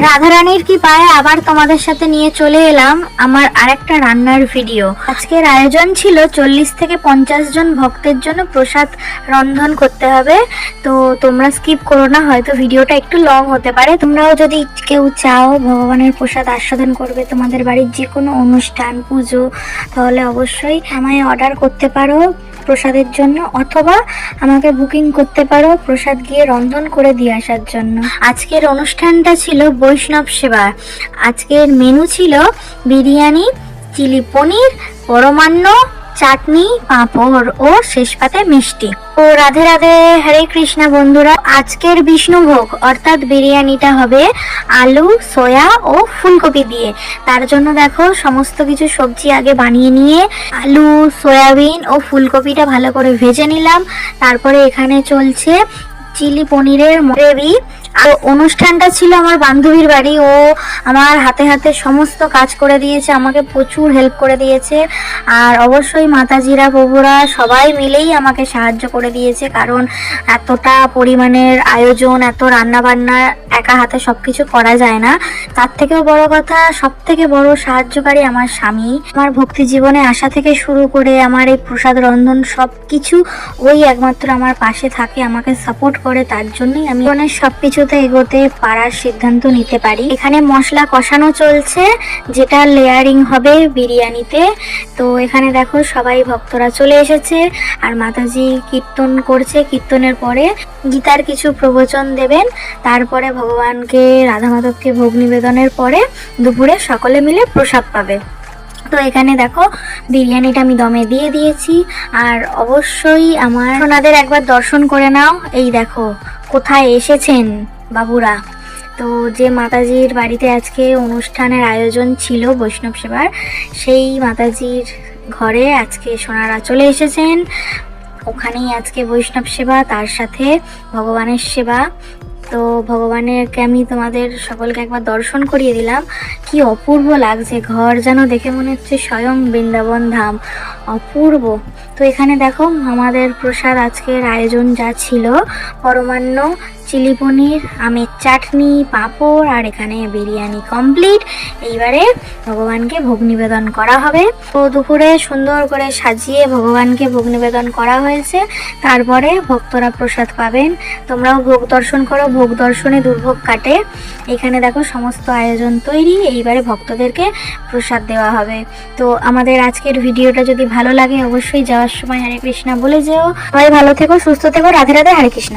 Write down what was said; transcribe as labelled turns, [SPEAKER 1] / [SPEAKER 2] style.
[SPEAKER 1] রাধারানীর কি পায়ে আবার তোমাদের সাথে নিয়ে চলে এলাম আমার আরেকটা রান্নার ভিডিও। আজকের আয়োজন ছিল 40 থেকে 50 জন ভক্তের জন্য প্রসাদ রন্ধন করতে হবে, তো তোমরা স্কিপ করো না, হয়তো ভিডিওটা একটু লং হতে পারে। তোমরাও যদি কেউ চাও ভগবানের প্রসাদ আস্বাদন করবে তোমাদের বাড়ির যে কোনো অনুষ্ঠান পুজো, তাহলে অবশ্যই আমায় অর্ডার করতে পারো প্রসাদের জন্য, অথবা আমাকে বুকিং করতে পারো প্রসাদ গিয়ে রন্ধন করে দিয়ে আসার জন্য। আজকের অনুষ্ঠানটা ছিল বৈষ্ণব সেবা। আজকের মেনু ছিল বিরিয়ানি, চিলি পনির, পরমান্ন, চাটনি, পাঁপড় ও শেষ পাতে মিষ্টি। ও রাধে রাধে, হরে কৃষ্ণা বন্ধুরা। আজকের বিষ্ণুভোগ অর্থাৎ বিরিয়ানিটা হবে আলু, সয়া ও ফুলকপি দিয়ে। তার জন্য দেখো সমস্ত কিছু সবজি আগে বানিয়ে নিয়ে আলু, সয়াবিন ও ফুলকপিটা ভালো করে ভেজে নিলাম। তারপরে এখানে চলছে চিলি পনিরের গ্রেভি। আর অনুষ্ঠানটা ছিল আমার বান্ধবীর বাড়ি, ও আমার হাতে হাতে সমস্ত কাজ করে দিয়েছে, আমাকে প্রচুর হেল্প করে দিয়েছে। আর অবশ্যই মাতাজিরা প্রভুরা সবাই মিলেই আমাকে সাহায্য করে দিয়েছে, কারণ এতটা পরিমাণের আয়োজন, এত রান্না বান্না একা হাতে সবকিছু করা যায় না। তার থেকেও বড় কথা, সব থেকে বড় সাহায্যকারী আমার স্বামী। আমার ভক্তি জীবনে আসা থেকে শুরু করে আমার এই প্রসাদ রন্ধন সবকিছু ওই একমাত্র আমার পাশে থাকে, আমাকে সাপোর্ট করে। তার জন্যই আমি সবকিছুতে এগোতে পারার সিদ্ধান্ত নিতে পারি। এখানে মশলা কষানো চলছে, যেটা লেয়ারিং হবে বিরিয়ানিতে। তো এখানে দেখো সবাই ভক্তরা চলে এসেছে আর মাতাজি কীর্তন করছে। কীর্তনের পরে গীতার কিছু প্রবচন দেবেন, তারপরে ভগবানকে, রাধা মাধবকে ভোগ নিবেদনের পরে দুপুরে সকলে মিলে প্রসাদ পাবে। তো এখানে দেখো বিরিয়ানিটা আমি দমে দিয়ে দিয়েছি। আর অবশ্যই আমার সোনাদের একবার দর্শন করে নাও। এই দেখো কোথায় এসেছেন বাবুরা। তো যে মাতাজির বাড়িতে আজকে অনুষ্ঠানের আয়োজন ছিল বৈষ্ণব সেবার, সেই মাতাজির ঘরে আজকে সোনারা চলে এসেছেন। ওখানেই আজকে বৈষ্ণব সেবা, তার সাথে ভগবানের সেবা। তো ভগবানেরকে আমি তোমাদের সকলকে একবার দর্শন করিয়ে দিলাম। কি অপূর্ব লাগছে, ঘর যেন দেখে মনে হচ্ছে স্বয়ং বৃন্দাবন ধাম, অপূর্ব। তো এখানে দেখো আমাদের প্রসাদ আজকের আয়োজন যা ছিল, পরমান্ন, চিলি পনির, আমের চাটনি, পাঁপড় আর এখানে বিরিয়ানি কমপ্লিট। এইবারে ভগবানকে ভোগ নিবেদন করা হবে। তো দুপুরে সুন্দর করে সাজিয়ে ভগবানকে ভোগ নিবেদন করা হয়েছে। তারপরে ভক্তরা প্রসাদ পাবেন। তোমরাও ভোগ দর্শন করো, ভোগ দর্শনে দুর্ভোগ কাটে। এখানে দেখো সমস্ত আয়োজন তৈরি, এইবারে ভক্তদেরকে প্রসাদ দেওয়া হবে। তো আমাদের আজকের ভিডিওটা যদি ভালো লাগে অবশ্যই যাওয়ার সময় হরে কৃষ্ণা বলে যেও। সবাই ভালো থেকো, সুস্থ থেকো, রাধে রাধে, হরে কৃষ্ণা।